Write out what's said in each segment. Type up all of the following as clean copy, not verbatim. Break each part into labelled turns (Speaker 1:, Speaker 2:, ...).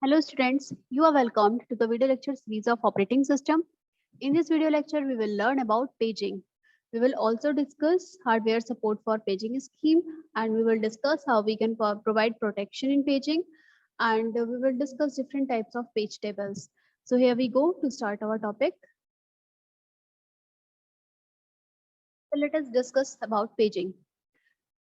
Speaker 1: Hello students, you are welcomed to the video lecture series of operating system. In this video lecture, we will learn about paging. We will also discuss hardware support for paging scheme, and we will discuss how we can provide protection in paging, and we will discuss different types of page tables. So here we go to start our topic. So let us discuss about paging.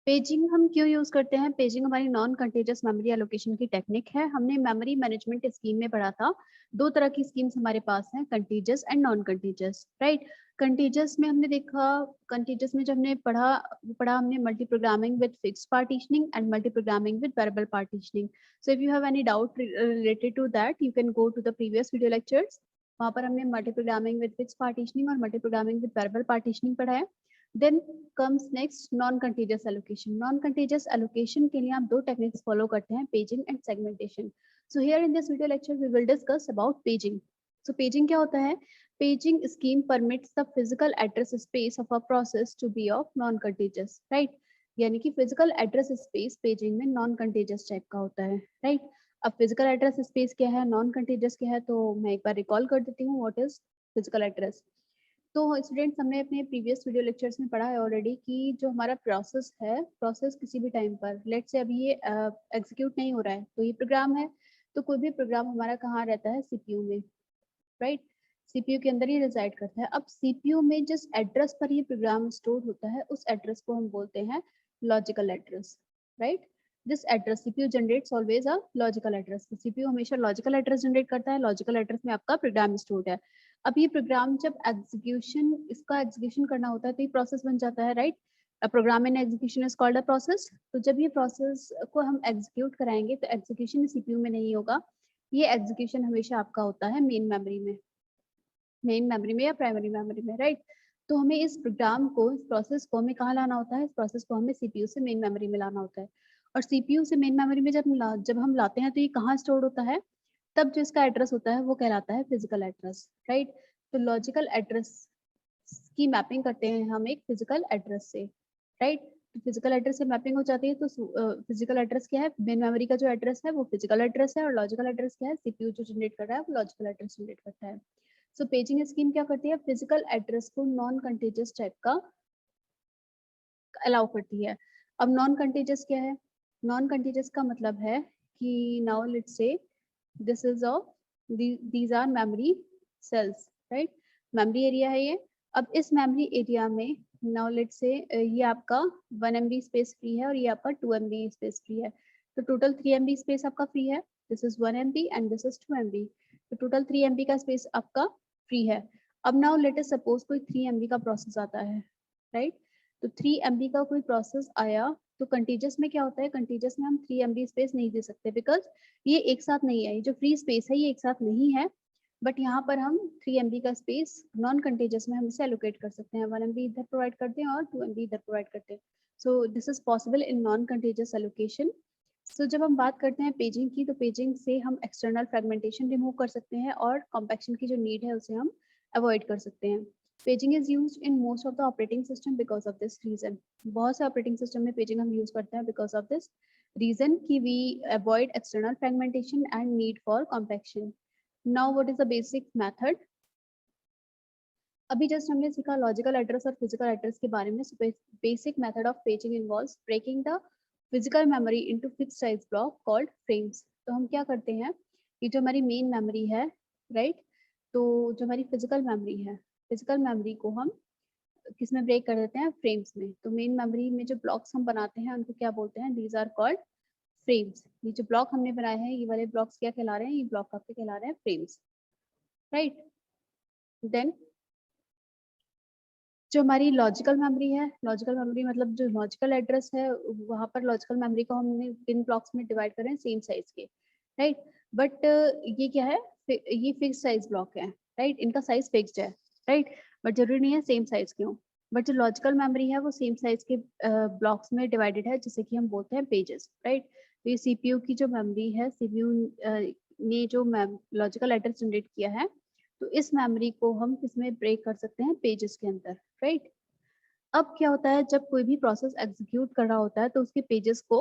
Speaker 1: Paging हम क्यों use करते हैं? Paging हमारी non contagious memory allocation की technique है। हमने memory management scheme में पढ़ा था। दो तरह की स्कीम्स हमारे पास हैं, contiguous and non contiguous, right. Contiguous में हमने देखा, कंटेजियस में जब हमने पढ़ा हमने multi programming with fixed partitioning and multi programming with variable partitioning. So if you have any doubt related to that, you can go to the previous video lectures. वहाँ पर हमने multi programming with fixed partitioning और multi programming with variable partitioning पढ़ा है। Then comes next non-contiguous allocation. Non-contiguous allocation के लिए आप दो techniques follow करते हैं, paging and segmentation. So here in this video lecture we will discuss about paging. So paging क्या होता है? Paging scheme permits the physical address space of a process to be of non-contiguous, right? यानी कि physical address space paging में non-contiguous type का होता है, right? अब physical address space क्या है, non-contiguous क्या है, तो मैं एक बार recall कर देती हूँ what is physical address. तो स्टूडेंट्स, हमने अपने प्रीवियस वीडियो लेक्चर्स में पढ़ा है ऑलरेडी कि जो हमारा प्रोसेस है, प्रोसेस किसी भी टाइम पर, लेट से अभी ये एग्जीक्यूट नहीं हो रहा है, तो ये प्रोग्राम है, तो कोई भी प्रोग्राम हमारा कहाँ रहता है? सीपीयू में, राइट। सीपीयू के अंदर ही रिजाइड करता है। अब सीपीयू में जिस एड्रेस पर ये प्रोग्राम स्टोर होता है, उस एड्रेस को हम बोलते हैं logical address, right. This address CPU generates always a logical address. CPU हमेशा लॉजिकल एड्रेस जनरेट करता है। लॉजिकल एड्रेस में आपका प्रोग्राम स्टोर्ड है। अब ये प्रोग्राम जब इसका एग्जीक्यूशन करना होता है तो ये प्रोसेस बन जाता है, right. A program in execution is called a process. तो जब ये प्रोसेस को हम एग्जीक्यूट कराएंगे तो एग्जीक्यूशन सीपीयू में नहीं होगा, ये एग्जीक्यूशन हमेशा आपका होता है मेन मेमोरी में या प्राइमरी मेमोरी में, राइट। तो हमें इस प्रोग्राम को, इस प्रोसेस को हमें कहाँ लाना होता है? इस प्रोसेस को हमें सीपीयू से मेन मेमोरी में लाना होता है। और सीपीयू से मेन मेमोरी में जब हम लाते हैं तो ये कहाँ स्टोर होता है? तब जो इसका एड्रेस होता है वो कहलाता है फिजिकल एड्रेस, राइट। तो लॉजिकल एड्रेस की मैपिंग करते हैं हम एक फिजिकल एड्रेस से, राइट। तो फिजिकल एड्रेस से मैपिंग हो जाती है। तो फिजिकल एड्रेस क्या है? मेन मेमोरी का जो एड्रेस है वो फिजिकल एड्रेस है, और लॉजिकल एड्रेस क्या है? सीपीयू जो जनरेट कर रहा है वो लॉजिकल एड्रेस जनरेट करता है। सो पेजिंग स्कीम क्या करती है? फिजिकल एड्रेस को नॉन कंटेजियस टाइप का अलाउ करती है। अब नॉन कंटेजियस क्या है? नॉन कंटेजियस का मतलब है कि now let's say this is of these are memory cells, right. Memory area है ये। अब इस मेमोरी एरिया में नाउ लेट्स से ये आपका 1 MB स्पेस फ्री है और ये आपका 2 MB स्पेस फ्री है। तो टोटल 3 MB स्पेस आपका फ्री है। This is 1 MB and this is 2 MB। तो टोटल 3 MB का स्पेस आपका फ्री है। अब नाउ लेट अस सपोज कोई 3 MB का प्रोसेस आता है, राइट। तो 3 MB का कोई प्रोसेस आया तो कंटीजियस में क्या होता है? कंटीजियस में हम 3 MB स्पेस नहीं दे सकते, बिकॉज ये एक साथ नहीं है। ये जो फ्री स्पेस है ये एक साथ नहीं है, बट यहाँ पर हम 3 MB का स्पेस नॉन कंटीजियस में हम इसे एलोकेट कर सकते हैं। 1 MB इधर प्रोवाइड करते हैं और 2 MB इधर प्रोवाइड करते हैं। So this is possible in non contiguous allocation. So जब हम बात करते हैं पेजिंग की, तो पेजिंग से हम एक्सटर्नल फ्रेगमेंटेशन रिमूव कर सकते हैं और कॉम्पैक्शन की जो नीड है उसे हम अवॉइड कर सकते हैं। Paging is used in most of the operating system because of this reason. बहुत से ऑपरेटिंग सिस्टम में पेजिंग हम यूज करते हैं बिकॉज ऑफ दिस रीजन कि we avoid external fragmentation and need for compaction. Now what is the basic method? अभी just हमने सीखा लॉजिकल एड्रेस और फिजिकल एड्रेस के बारे में। Basic method of paging involves breaking the physical memory into fixed size block called frames. तो हम क्या करते हैं, ये जो हमारी मेन मेमोरी है, राइट, तो जो हमारी फिजिकल मेमोरी है, फिजिकल मेमोरी को हम किस में ब्रेक कर देते हैं? फ्रेम्स में। तो मेन मेमोरी में जो ब्लॉक्स हम बनाते हैं उनको क्या बोलते हैं? These are called frames. ये जो ब्लॉक हमने बनाए हैं, ये वाले ब्लॉक्स क्या कहला रहे हैं? ये ब्लॉक आपके कहला रहे हैं फ्रेम्स, राइट। देन जो हमारी लॉजिकल मेमोरी है, लॉजिकल मेमोरी मतलब जो लॉजिकल एड्रेस है, वहां पर लॉजिकल मेमोरी को हमने किन ब्लॉक्स में डिवाइड करें? सेम साइज के, राइट। बट ये क्या है? ये फिक्स साइज ब्लॉक है, राइट। इनका साइज फिक्स्ड है, राइट, बट जरूरी नहीं है सेम साइज क्यों। बट जो लॉजिकल मेमोरी है वो सेम साइज के ब्लॉक्स में डिवाइडेड है, जिसे कि हम बोलते हैं पेजेस, राइट। तो ये सीपीयू की जो मेमोरी है, सीपीयू ने जो लॉजिकल एड्रेस जनरेट किया है, तो इस मेमोरी को हम किसमें ब्रेक कर सकते हैं? पेजेस के अंदर, राइट। अब क्या होता है, जब कोई भी प्रोसेस एग्जीक्यूट कर रहा होता है तो उसके पेजेस को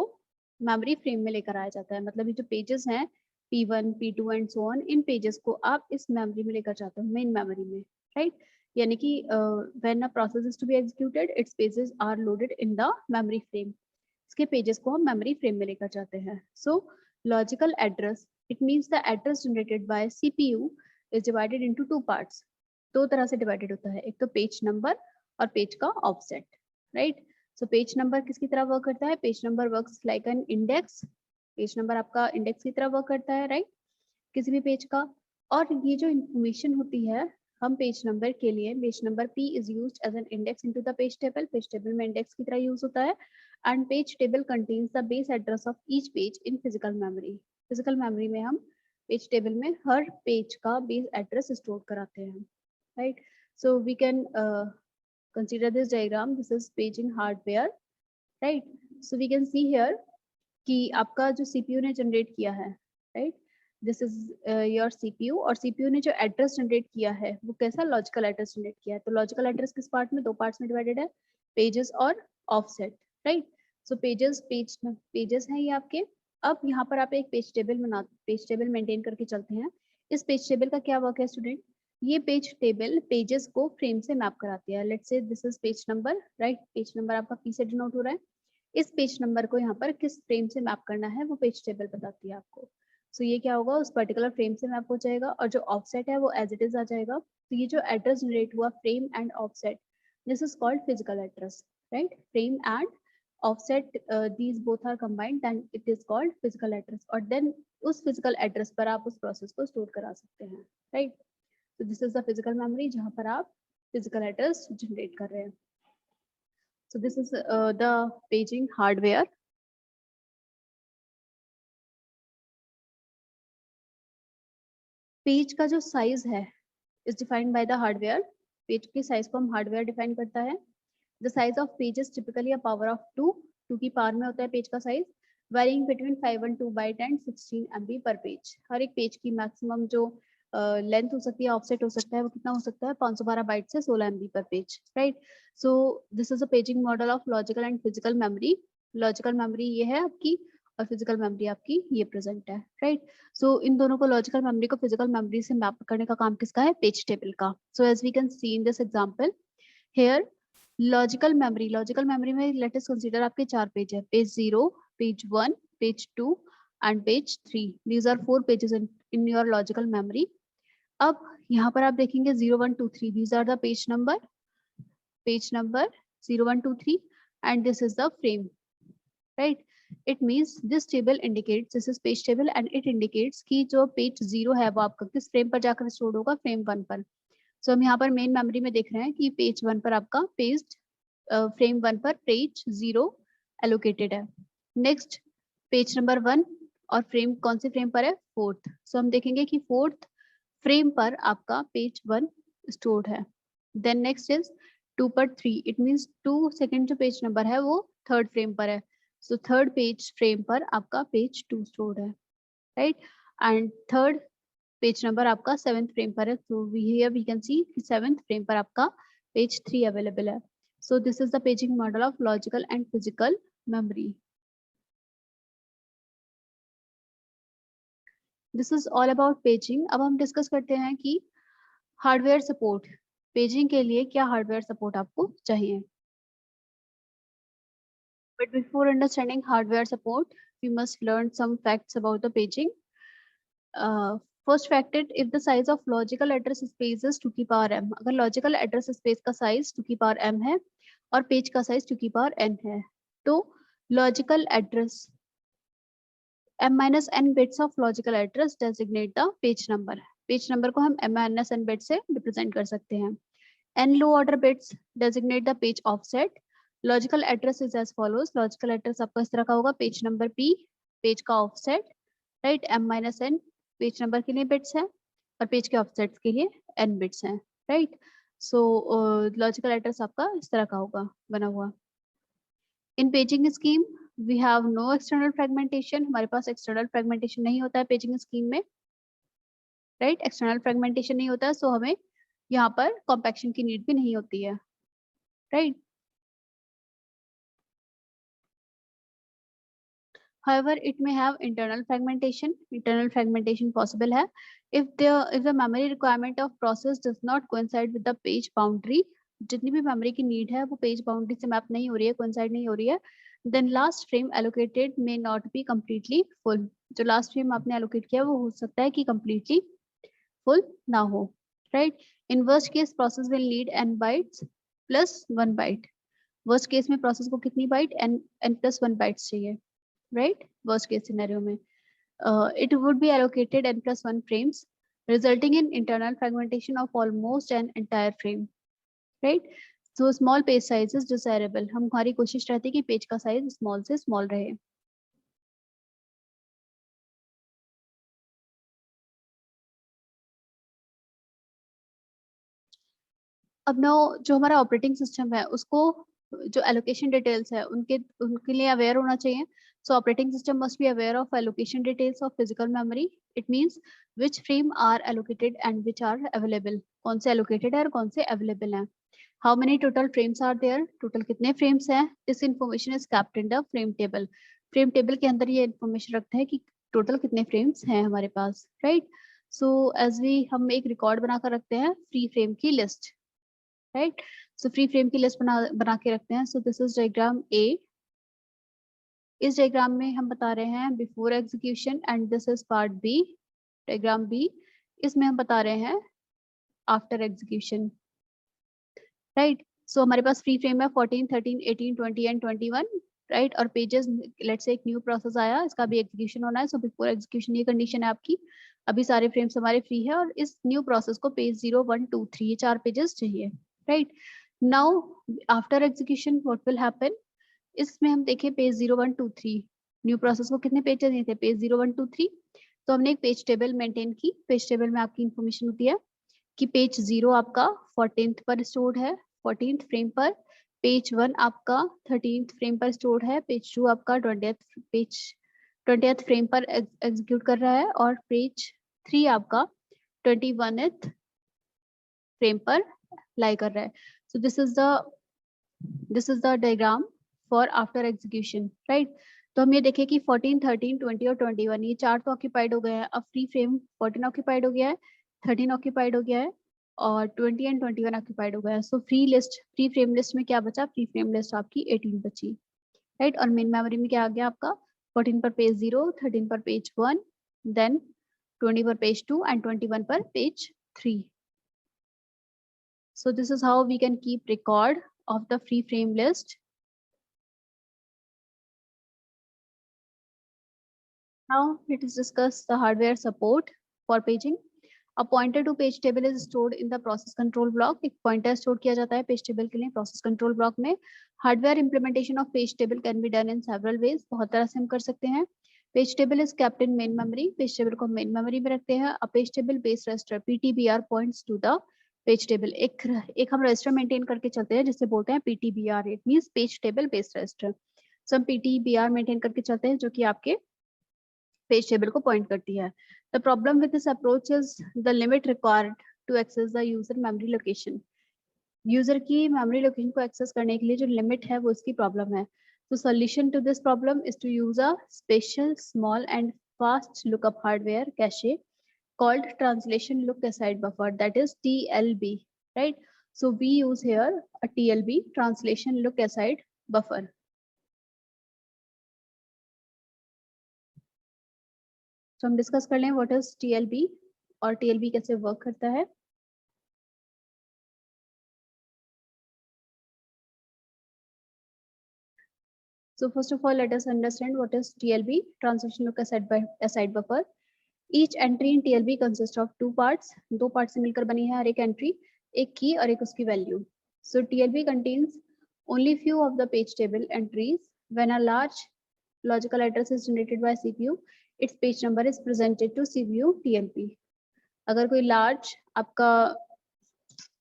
Speaker 1: मेमोरी फ्रेम में लेकर आया जाता है। मतलब ये जो पेजेस हैं P1, P2 and so on, in pages को आप इस मेमोरी में लेकर जाते हो, मेन मेमोरी में, राइट? यानी कि when a process is to be executed, its pages are loaded in the memory frame. इसके पेजेस को हम मेमोरी फ्रेम में लेकर जाते हैं। So logical address, it means the address generated by CPU is divided into two parts. दो तरह से डिवाइडेड होता है, एक तो पेज नंबर और पेज का offset, right? So page number किसकी तरह वर्क करता है? Page number works like an index. Page number आपका इंडेक्स की तरह वर्क करता है, राइट? किसी भी पेज का। और ये जो इंफॉर्मेशन होती है, हम पेज नंबर के लिए, page number P is used as an index into the page table. Page table में इंडेक्स की तरह यूज होता है। And page table contains the base address of each page in physical memory. Physical memory में हम page table में हर page का बेस एड्रेस स्टोर कराते हैं, right? So we can consider this diagram. This is paging hardware, right? So we can see here कि आपका जो CPU ने जनरेट किया है, right? This is your CPU, और CPU ने जो एड्रेस जनरेट किया है वो कैसा लॉजिकल एड्रेस जनरेट किया है। तो लॉजिकल एड्रेस किस पार्ट में? दो पार्ट्स में डिवाइडेड है, पेजेस और ऑफसेट, राइट? सो पेजेस हैं ये आपके। अब यहाँ पर आप एक पेज टेबल मेंटेन करके चलते हैं। इस पेज टेबल का क्या वर्क है स्टूडेंट? ये पेज टेबल पेजेस को फ्रेम से मैप कराती है। Let's say this is page number, right? Page number आपका P से डिनोट हो रहा है। इस पेज नंबर को यहाँ पर किस फ्रेम से मैप करना है वो पेज टेबल बताती है आपको। सो ये क्या होगा, उस पर्टिकुलर फ्रेम से मैप हो जाएगा, और जो ऑफसेट है वो एज इट इज आ जाएगा। तो ये जो एड्रेस जनरेट हुआ, frame and offset, this is called physical address, right? Frame and offset, these both are combined, then it is called physical address. और देन उस फिजिकल एड्रेस पर आप उस प्रोसेस को स्टोर करा सकते हैं, राइट? तो this is the physical memory जहाँ पर आप फिजिकल एड्रेस जनरेट कर रहे हैं। So this is the paging hardware. Page का जो साइज है is defined by the hardware. Page के साइज को हम हार्डवेयर डिफाइन करता है। The size of page is typically a power of 2, 2 की पावर में होता है पेज का size, varying between 512 byte and 16 MB per page. हर एक पेज की मैक्सिमम जो लेंथ हो सकती है, ऑफसेट हो सकता है, वो कितना हो सकता है? 512 बाइट से 16 MB पर page, right? So this is a paging model of logical and physical memory. Logical memory ये है आपकी, और फिजिकल मेमोरी आपकी ये प्रेजेंट है, राइट? सो इन दोनों को, लॉजिकल मेमोरी को फिजिकल मेमोरी से मैप करने का काम किसका है? पेज टेबल का। So as we can see in this example here, logical memory में लेट अस कंसीडर आपके 4 पेज है, page 0, page 1, page 2 and page 3। These are 4 pages in your logical memory. अब यहाँ पर आप देखेंगे 0, 1, 2, 3, these are the page number 0, 1, 2, 3, and this is the frame, right? It means this table indicates, this is page table and it indicates कि जो page 0 है वो आपका किस फ्रेम पर जाकर स्टोर होगा? फ्रेम 1 पर। So हम यहाँ पर मेन मेमोरी में देख रहे हैं कि पेज 1 पर आपका फ्रेम 1 पर पेज 0 एलोकेटेड है। नेक्स्ट पेज नंबर 1, और फ्रेम कौन से फ्रेम पर है? 4th। सो हम देखेंगे कि 4th फ्रेम पर आपका पेज 1 स्टोर्ड है। देन नेक्स्ट इज 2 पर 3, इट मींस 2 सेकंड जो पेज नंबर है वो 3rd फ्रेम पर है। सो 3rd पेज फ्रेम पर आपका पेज 2 स्टोर्ड है, right? And 3rd page number आपका 7th फ्रेम पर है। तो here we can see 7th frame पर आपका पेज 3 अवेलेबल है। So this is the paging model of logical and physical memory. This is all about paging. अब हम discuss करते हैं कि हार्डवेयर सपोर्ट, पेजिंग के लिए क्या हार्डवेयर सपोर्ट आपको चाहिए। But before understanding hardware support, we must learn some facts about the paging. First fact it, if the size of logical address space is 2 की पावर m, अगर logical address space का size 2 की power m है और page का size 2 की power n है, तो logical address m-n bits of logical address designate the page number. Page number को हम m-n bit से रिप्रेजेंट कर सकते हैं। n low order bits designate the page offset. Logical address is as follows. Logical address आपका इस तरह का होगा, पेज नंबर P, पेज का offset, right? m-n page number के लिए बिट्स है और पेज के ऑफसेट्स के लिए n बिट्स हैं, राइट? सो लॉजिकल एड्रेस आपका इस तरह का होगा बना हुआ। In paging scheme we have no external fragmentation, हमारे पास एक्सटर्नल फ्रेगमेंटेशन नहीं होता है पेजिंग स्कीम में, राइट? एक्सटर्नल फ्रेगमेंटेशन नहीं होता है, सो हमें यहाँ पर कॉम्पैक्शन की नीड भी नहीं होती है, right? However, it may have internal fragmentation. Internal fragmentation possible है. If the memory requirement of process does not coincide with the page boundary, जितनी भी memory की need है वो page boundary से map नहीं हो रही है, coincide नहीं हो रही है, then last frame allocated may not be completely full. जो last frame आपने allocate किया वो हो सकता है कि completely full ना हो, right? In worst case, process will need n bytes plus 1 byte. Worst case में process को कितनी byte n plus 1 bytes चाहिए, right? Worst case scenario में it would be allocated n plus 1 frames, resulting in internal fragmentation of almost an entire frame, right? So small page size is desirable. हमारी कोशिश रहती है कि page का size small से small रहे. अब नो जो हमारा ऑपरेटिंग सिस्टम है उसको जो एलोकेशन डिटेल्स है उनके लिए अवेयर होना चाहिए. So operating system must be aware of allocation details of physical memory. It means which frame are allocated and which are available. कौन से allocated है और कौन से available हैं. How many total frames are there? Total कितने frames हैं? This information is kept in the frame table. Frame table के अंदर ये information रखता है कि total कितने frames हैं हमारे पास, right? So as we हम एक record बना कर रखते हैं free frame की list, right? So free frame की list बना के रखते हैं. So this is diagram A. इस डायग्राम में हम बता रहे हैं before execution and this is part B, diagram B. इसमें हम बता रहे हैं आफ्टर एग्जीक्यूशन, राइट? सो हमारे पास फ्री फ्रेम है 14, 13, 18, 20 एंड 21, राइट? और पेजेस, लेट्स से एक न्यू प्रोसेस आया, इसका भी एग्जीक्यूशन होना है. सो बिफोर एग्जीक्यूशन ये कंडीशन है आपकी. अभी सारे फ्रेम्स हमारे फ्री है और इस न्यू प्रोसेस को पेज 0, 1, 2, 3 ये 4 पेजेस चाहिए, right? Now after execution what will happen? इसमें हम देखें पेज 0, 1, 2, 3 न्यू प्रोसेस को कितने पेज चाहिए थे? पेज 0, 1, 2, 3. तो हमने एक पेज टेबल मेंटेन की. पेज टेबल में आपकी इंफॉर्मेशन होती है कि पेज 0 आपका 14th पर स्टोर्ड है, 14th फ्रेम पर. पेज 1 आपका 13th फ्रेम पर स्टोर्ड है. पेज 2 आपका 20th फ्रेम पर एग्जीक्यूट कर रहा है और पेज 3 आपका 21th फ्रेम पर लाई कर रहा है. So this is the diagram for after execution, right? तो हम ये देखें कि 14, 13, 20 और 21 ये 4 तो ऑक्यूपाइड हो गए हैं. अब फ्री फ्रेम 14 ऑक्यूपाइड हो गया है, 13 ऑक्यूपाइड हो गया है और 20 एंड 21 ऑक्यूपाइड हो गया है. सो फ्री फ्रेम लिस्ट में क्या बचा? फ्री फ्रेम लिस्ट आपकी 18 बची, राइट? और मेन मेमोरी में क्या आ गया आपका? 14 पर पेज 0, 13 पर पेज 1, देन 20 पर पेज 2 एंड 21 पर page 3. So this is how we can keep record of the free frame list. Now let us discuss the hardware support for paging. A pointer to page table is stored in the process control block. एक pointer store किया जाता है page table के लिए process control block में. Hardware implementation of page table can be done in several ways. बहुत तरह से हम कर सकते हैं. Page table is kept in main memory. Page table को main memory में रखते हैं. A page table based register PTBR points to the page table. एक हम register maintain करके चलते हैं जिसे बोलते हैं PTBR. It means page table based register. So हम PTBR maintain करके चलते हैं जो कि आपके पेज टेबल को पॉइंट करती है. The problem with this approach is the limit required to access the user memory location. User की मेमोरी लोकेशन को एक्सेस करने के लिए जो लिमिट है वो इसकी प्रॉब्लम है. तो solution to this problem is to use a special small and fast lookup hardware cache called translation look aside buffer, that is TLB, right? So we use here a TLB, translation look aside buffer. तो हम discuss कर लें what is TLB और TLB कैसे work करता है. So first of all, let us understand what is TLB, translation look aside buffer. Each entry in TLB consists of two parts. दो part से मिलकर बनी है हर एक एंट्री, एक की और एक उसकी value. So TLB contains only few of the page table entries. When a large logical address is generated by CPU, its page number is presented to CPU TLB. अगर कोई लार्ज आपका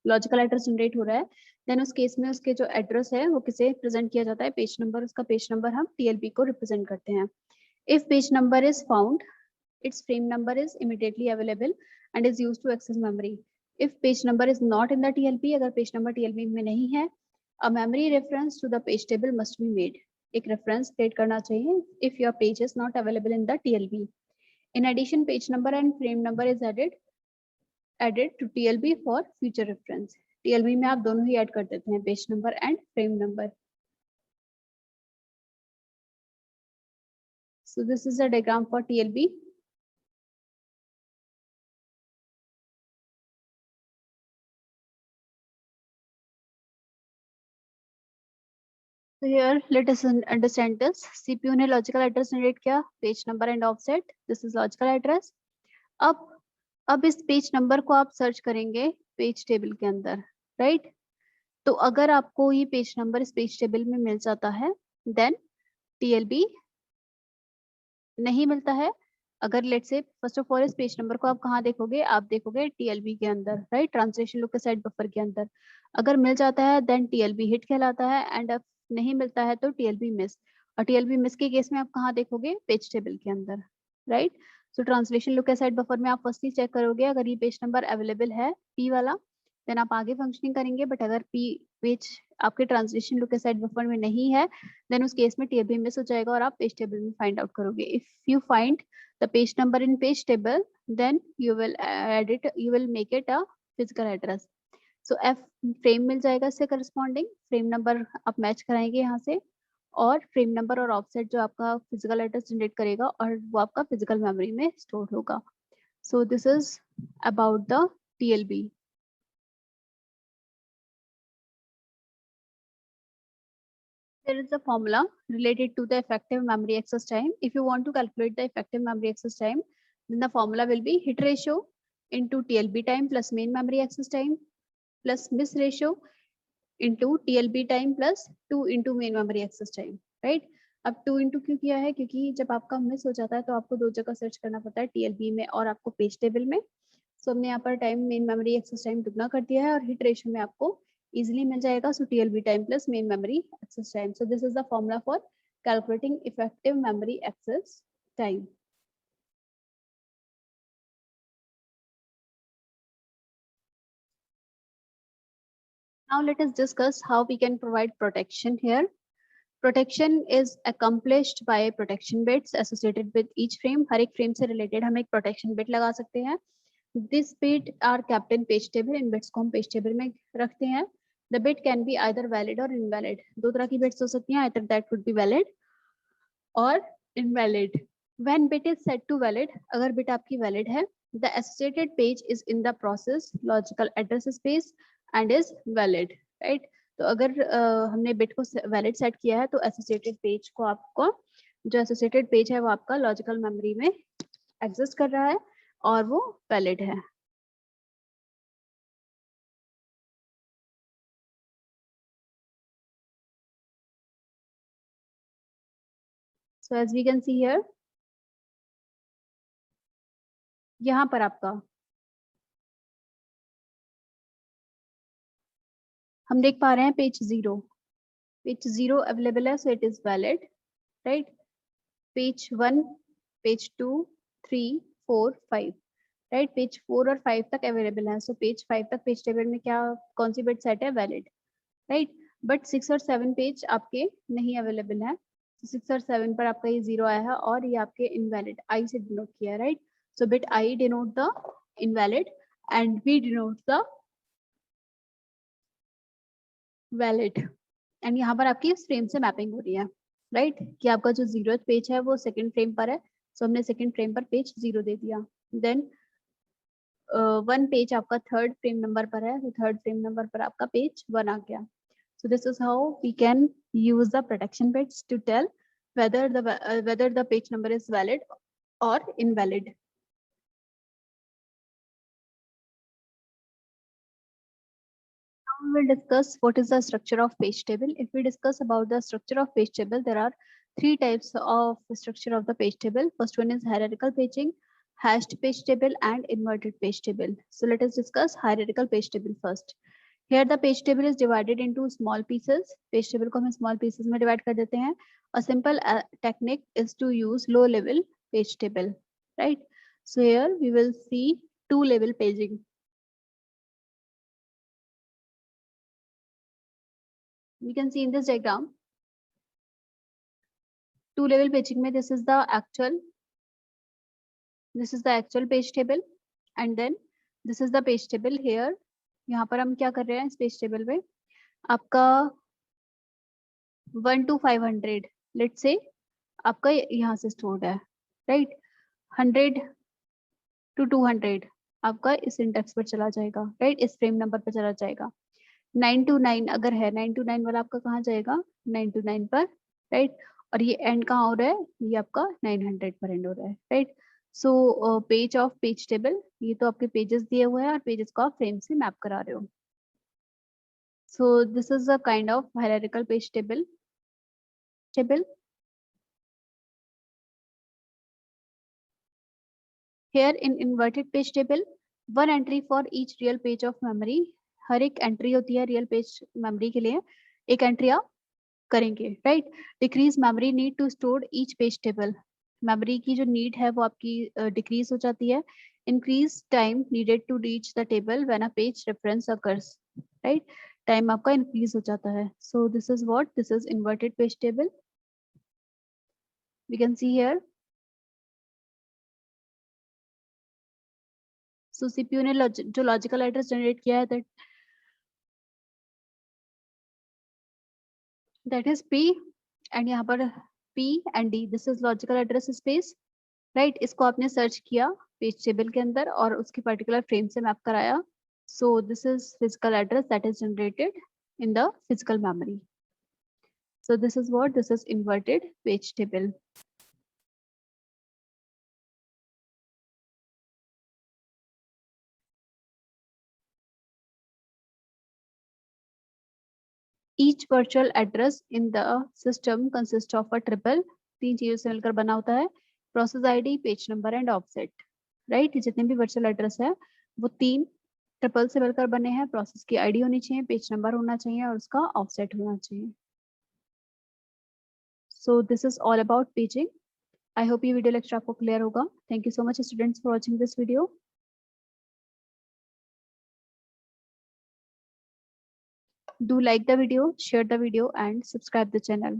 Speaker 1: लॉजिकल एड्रेस जनरेट हो रहा है then उस case में उसके जो एड्रेस है वो किसे प्रेजेंट किया जाता है? Page number. उसका पेज नंबर हम TLB को रिप्रेजेंट करते हैं. If page number is found, its frame number is immediately available and is used to access memory. If page number is not in the TLB, अगर page number TLB में नहीं है, a memory reference to the page table must be made. एक reference create करना चाहिए if your page is not available in the TLB. In addition, page number and frame number is added to TLB for future reference. TLB में आप दोनों ही add कर देते हैं, page number and frame number. So this is a diagram for TLB. So here let us understand this. CPU ने logical address generate किया, page number and offset. This is logical address. अब इस page number को आप search करेंगे page table के अंदर, right? तो अगर आपको ये पेज नंबर इस पेज टेबल में मिल जाता है, देन TLB नहीं मिलता है. अगर लेट से फर्स्ट ऑफ ऑल इस पेज नंबर को आप कहाँ देखोगे, आप देखोगे TLB के अंदर, right? Translation look aside buffer के अंदर. अगर मिल जाता है देन TLB हिट कहलाता है, एंड अब नहीं मिलता है तो TLB मिस. और TLB मिस के केस में आप कहाँ देखोगे, पेज टेबल के अंदर, राइट? सो ट्रांसलेशन लुक असाइड बफर में आप फर्स्टली चेक करोगे अगर ये पेज नंबर अवेलेबल है P वाला, देन आप आगे फंक्शनिंग करेंगे. बट अगर पेज आपके ट्रांसलेशन लुक असाइड बफर में नहीं है, देन उस केस में TLB मिस हो जाएगा और आप पेज टेबल में फाइंड आउट करोगे. If you find the page number in page table, then you will make it a physical address. So F frame मिल जाएगा इससे corresponding, frame number आप मैच कराएंगे यहाँ से, और frame number और offset जो आपका physical address generate करेगा और वो आपका physical memory में store होगा. So this is about the TLB. There is a formula related to the effective memory access time. If you want to calculate the effective memory access time, then the formula will be hit ratio into TLB time plus main memory access time plus miss ratio into TLB time plus 2 into main memory access time, right? अब 2 into क्यों किया है, क्योंकि जब आपका miss हो जाता है तो आपको दो जगह सर्च करना पड़ता है, TLB में और आपको पेज टेबल में. सो हमने यहाँ पर time main memory access time दुगना कर दिया है और हिट रेशियो में आपको इजीली मिल जाएगा. So TLB time plus main memory access time. So this is the formula for calculating effective memory access time. Now let us discuss how we can provide protection here. Protection is accomplished by protection bits associated with each frame. हर एक frame से related हम एक protection bit लगा सकते हैं. This bit are kept in page table. In bits को हम page table में रखते हैं. The bit can be either valid or invalid. दो तरह की बिट्स हो सकती हैं, either that could be valid or invalid. When bit is set to valid, अगर बिट आपकी valid है, the associated page is in the process logical address space and is valid, right? तो अगर हमने बिट को वैलिड सेट किया है तो एसोसिएटेड पेज को आपको जो एसोसिएटेड पेज है वो आपका लॉजिकल मेमोरी में एग्जिस्ट कर रहा है और वो वैलिड है. So as we can see here, यहाँ पर आपका हम देख पा रहे हैं पेज 0 अवेलेबल है, so it is valid, right? Page 1, page 2, 3, 4, 5, right? Page 4 और 5 तक अवेलेबल है. सो पेज 5 तक पेज टेबल में क्या कौन सी बिट सेट है, वैलिड, राइट? बट 6 और 7 पेज आपके नहीं अवेलेबल है. 6 और 7 पर आपका ये 0 आया है और ये आपके इनवैलिड आई से डिनोट किया है, right? So bit I denote the invalid and we denote the valid. And यहाँ पर आपकी इस फ्रेम से मैपिंग हो रही है, राइट? कि आपका जो 0th पेज है वो सेकंड फ्रेम पर है, सो हमने सेकंड फ्रेम पर पेज 0 दे दिया. देन 1 पेज आपका थर्ड फ्रेम नंबर पर है, तो थर्ड फ्रेम नंबर पर आपका पेज 1 आ गया. So this is how we can use the protection bits to tell whether the page number is valid or invalid. Now we will discuss what is the structure of page table. If we discuss about the structure of page table, there are 3 types of structure of the page table. First one is hierarchical paging, hashed page table, and inverted page table. So let us discuss hierarchical page table first. Here the page table is divided into small pieces. Page table को हम small pieces में divide कर देते हैं. A simple technique is to use low level page table, right? So here we will see 2 level paging. We can see in this diagram two level paging में this is the actual page table and then this is the page table here. यहाँ पर हम क्या कर रहे हैं इस page table में, आपका 1 to 500 लेट से आपका यहाँ से स्टोर्ड है, राइट। 100 to 200 आपका इस इंडेक्स पर चला जाएगा, राइट, इस फ्रेम नंबर पर चला जाएगा। 9 to 9 अगर है, 9 to 9 वाला आपका कहाँ जाएगा, 9 to 9 पर, राइट। और ये एंड कहाँ हो रहा है, ये आपका 900 पर एंड हो रहा है, right. So page of page table, ये तो आपके पेजेस दिए हुए हैं और पेजेस को आप फ्रेम से मैप करा रहे हो। सो this is a kind of hierarchical page table. Here in inverted page table, one entry for each real page of memory. हर एक एंट्री होती है रियल पेज मेमोरी के लिए, एक एंट्री आप करेंगे, right. Decrease memory need to store each page table, memory की जो नीड है वो आपकी डिक्रीज हो जाती है। Increase time needed to reach the table when a page reference occurs, right, time आपका इंक्रीज हो जाता है। So this is what, this is inverted page table. We can see here. So CPU ने जो logical address generate किया है that is P and यहाँ पर P and D, this is logical address space, right. इसको आपने search किया page table के अंदर और उसकी पर्टिकुलर फ्रेम से मैप कराया। सो this is physical address that is generated in the physical memory. So this is what, this is inverted page table. Each virtual address in the system consists of a triple, तीन चीजों से मिलकर बना होता है, process ID, page number and offset, right. जितने भी virtual address है वो तीन ट्रिपल से मिलकर बने हैं, प्रोसेस की आईडी होनी चाहिए, पेज नंबर होना चाहिए और उसका ऑफसेट होना चाहिए। सो this is all about paging. I hope ये वीडियो लेक्चर आपको क्लियर होगा। Thank you so much students for watching this video. Do like the video, share the video and subscribe the channel.